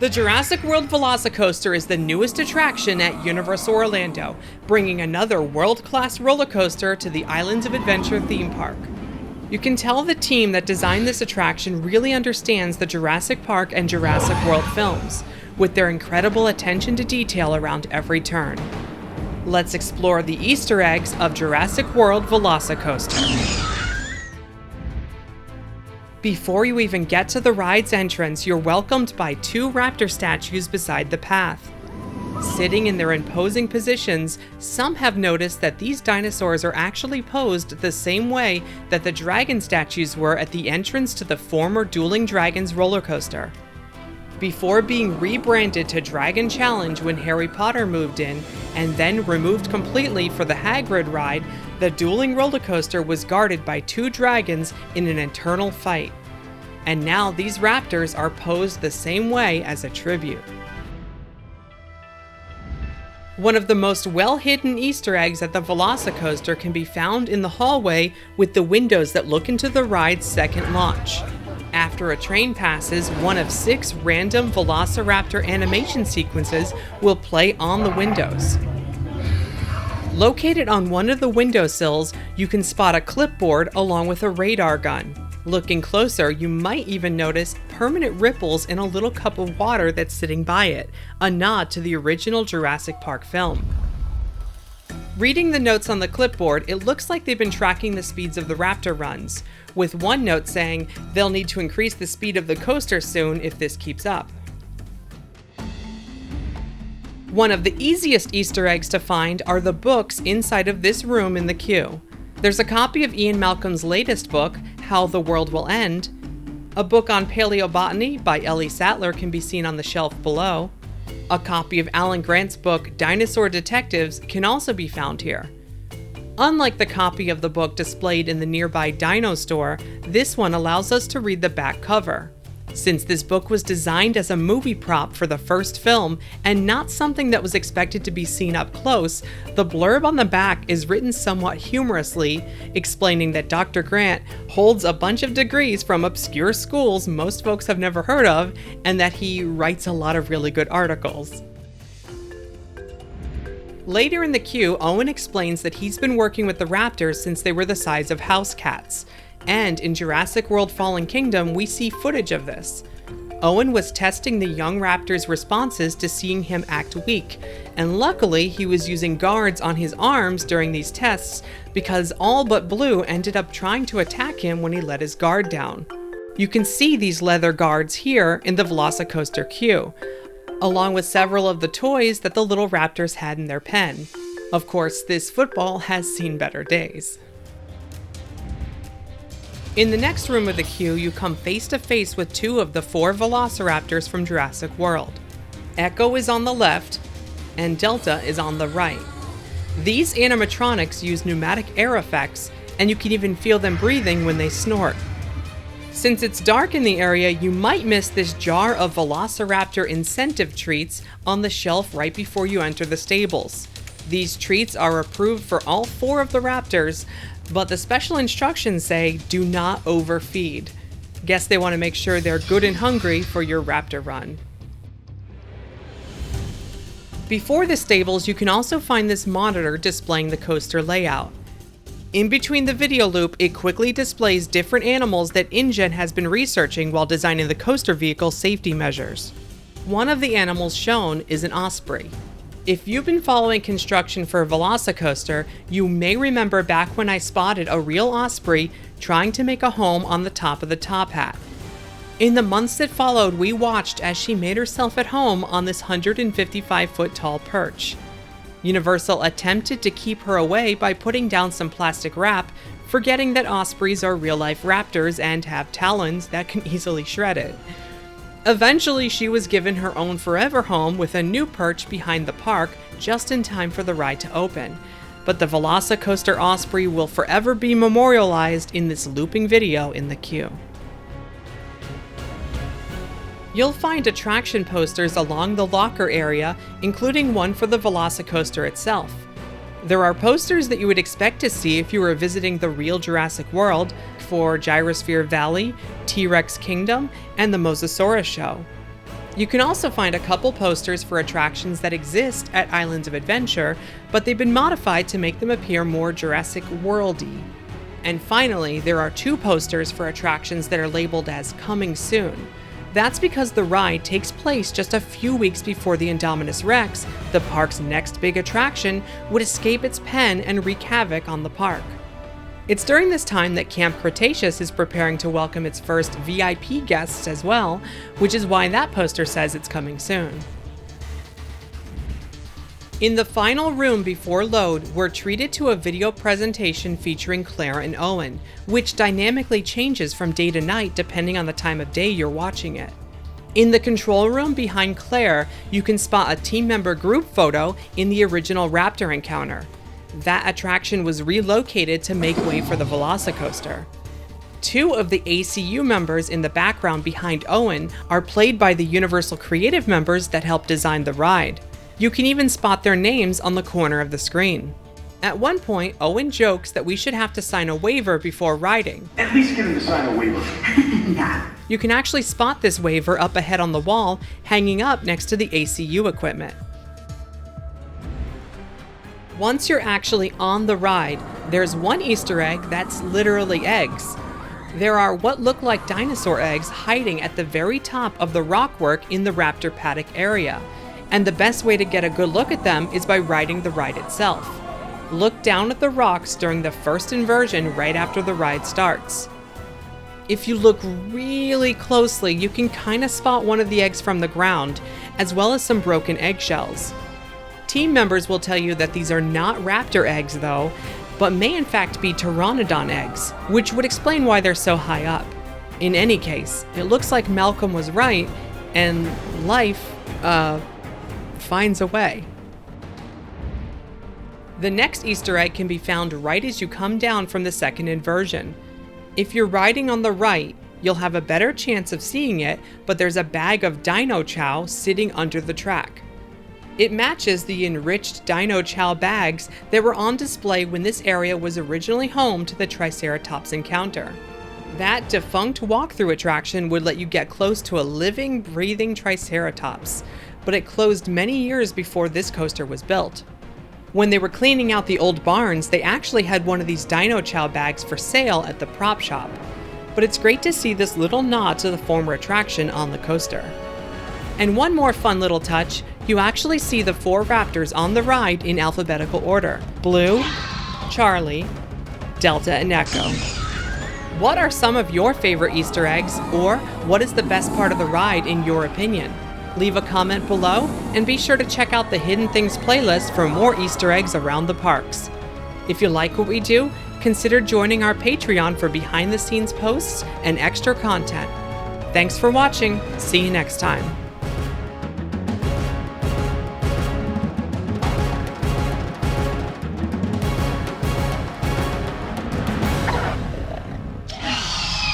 The Jurassic World VelociCoaster is the newest attraction at Universal Orlando, bringing another world-class roller coaster to the Islands of Adventure theme park. You can tell the team that designed this attraction really understands the Jurassic Park and Jurassic World films, with their incredible attention to detail around every turn. Let's explore the Easter eggs of Jurassic World VelociCoaster. Before you even get to the ride's entrance, you're welcomed by two raptor statues beside the path. Sitting in their imposing positions, some have noticed that these dinosaurs are actually posed the same way that the dragon statues were at the entrance to the former Dueling Dragons roller coaster. Before being rebranded to Dragon Challenge when Harry Potter moved in, and then removed completely for the Hagrid ride, the dueling roller coaster was guarded by two dragons in an eternal fight. And now these raptors are posed the same way as a tribute. One of the most well-hidden Easter eggs at the VelociCoaster can be found in the hallway with the windows that look into the ride's second launch. After a train passes, one of 6 random Velociraptor animation sequences will play on the windows. Located on one of the windowsills, you can spot a clipboard along with a radar gun. Looking closer, you might even notice permanent ripples in a little cup of water that's sitting by it, a nod to the original Jurassic Park film. Reading the notes on the clipboard, it looks like they've been tracking the speeds of the raptor runs, with one note saying they'll need to increase the speed of the coaster soon if this keeps up. One of the easiest Easter eggs to find are the books inside of this room in the queue. There's a copy of Ian Malcolm's latest book, How the World Will End. A book on paleobotany by Ellie Sattler can be seen on the shelf below. A copy of Alan Grant's book, Dinosaur Detectives, can also be found here. Unlike the copy of the book displayed in the nearby Dino store, this one allows us to read the back cover. Since this book was designed as a movie prop for the first film and not something that was expected to be seen up close, the blurb on the back is written somewhat humorously, explaining that Dr. Grant holds a bunch of degrees from obscure schools most folks have never heard of, and that he writes a lot of really good articles. Later in the queue, Owen explains that he's been working with the raptors since they were the size of house cats. And in Jurassic World Fallen Kingdom, we see footage of this. Owen was testing the young raptor's responses to seeing him act weak, and luckily he was using guards on his arms during these tests because all but Blue ended up trying to attack him when he let his guard down. You can see these leather guards here in the VelociCoaster queue, along with several of the toys that the little raptors had in their pen. Of course, this football has seen better days. In the next room of the queue, you come face to face with 2 of the 4 Velociraptors from Jurassic World. Echo is on the left, and Delta is on the right. These animatronics use pneumatic air effects, and you can even feel them breathing when they snort. Since it's dark in the area, you might miss this jar of Velociraptor incentive treats on the shelf right before you enter the stables. These treats are approved for all 4 of the raptors, but the special instructions say do not overfeed. Guess they want to make sure they're good and hungry for your raptor run. Before the stables, you can also find this monitor displaying the coaster layout. In between the video loop, it quickly displays different animals that InGen has been researching while designing the coaster vehicle safety measures. One of the animals shown is an osprey. If you've been following construction for VelociCoaster, you may remember back when I spotted a real osprey trying to make a home on the top of the top hat. In the months that followed, we watched as she made herself at home on this 155-foot tall perch. Universal attempted to keep her away by putting down some plastic wrap, forgetting that ospreys are real-life raptors and have talons that can easily shred it. Eventually, she was given her own forever home with a new perch behind the park just in time for the ride to open. But the VelociCoaster Osprey will forever be memorialized in this looping video in the queue. You'll find attraction posters along the locker area, including one for the VelociCoaster itself. There are posters that you would expect to see if you were visiting the real Jurassic World for Gyrosphere Valley, T-Rex Kingdom, and the Mosasaurus Show. You can also find a couple posters for attractions that exist at Islands of Adventure, but they've been modified to make them appear more Jurassic World-y. And finally, there are 2 posters for attractions that are labeled as coming soon. That's because the ride takes place just a few weeks before the Indominus Rex, the park's next big attraction, would escape its pen and wreak havoc on the park. It's during this time that Camp Cretaceous is preparing to welcome its first VIP guests as well, which is why that poster says it's coming soon. In the final room before load, we're treated to a video presentation featuring Claire and Owen, which dynamically changes from day to night depending on the time of day you're watching it. In the control room behind Claire, you can spot a team member group photo in the original Raptor encounter. That attraction was relocated to make way for the VelociCoaster. 2 of the ACU members in the background behind Owen are played by the Universal Creative members that helped design the ride. You can even spot their names on the corner of the screen. At one point, Owen jokes that we should have to sign a waiver before riding. At least get him to sign a waiver. Nah. You can actually spot this waiver up ahead on the wall, hanging up next to the ACU equipment. Once you're actually on the ride, there's one Easter egg that's literally eggs. There are what look like dinosaur eggs hiding at the very top of the rockwork in the Raptor paddock area, and the best way to get a good look at them is by riding the ride itself. Look down at the rocks during the first inversion right after the ride starts. If you look really closely, you can kind of spot one of the eggs from the ground, as well as some broken eggshells. Team members will tell you that these are not raptor eggs though, but may in fact be pteranodon eggs, which would explain why they're so high up. In any case, it looks like Malcolm was right, and life, finds a way. The next Easter egg can be found right as you come down from the second inversion. If you're riding on the right, you'll have a better chance of seeing it, but there's a bag of dino chow sitting under the track. It matches the enriched dino chow bags that were on display when this area was originally home to the Triceratops encounter. That defunct walkthrough attraction would let you get close to a living, breathing Triceratops, but it closed many years before this coaster was built. When they were cleaning out the old barns, they actually had one of these dino chow bags for sale at the prop shop. But it's great to see this little nod to the former attraction on the coaster. And one more fun little touch, you actually see the 4 raptors on the ride in alphabetical order: Blue, Charlie, Delta, and Echo. What are some of your favorite Easter eggs, or what is the best part of the ride in your opinion? Leave a comment below, and be sure to check out the Hidden Things playlist for more Easter eggs around the parks. If you like what we do, consider joining our Patreon for behind-the-scenes posts and extra content. Thanks for watching. See you next time.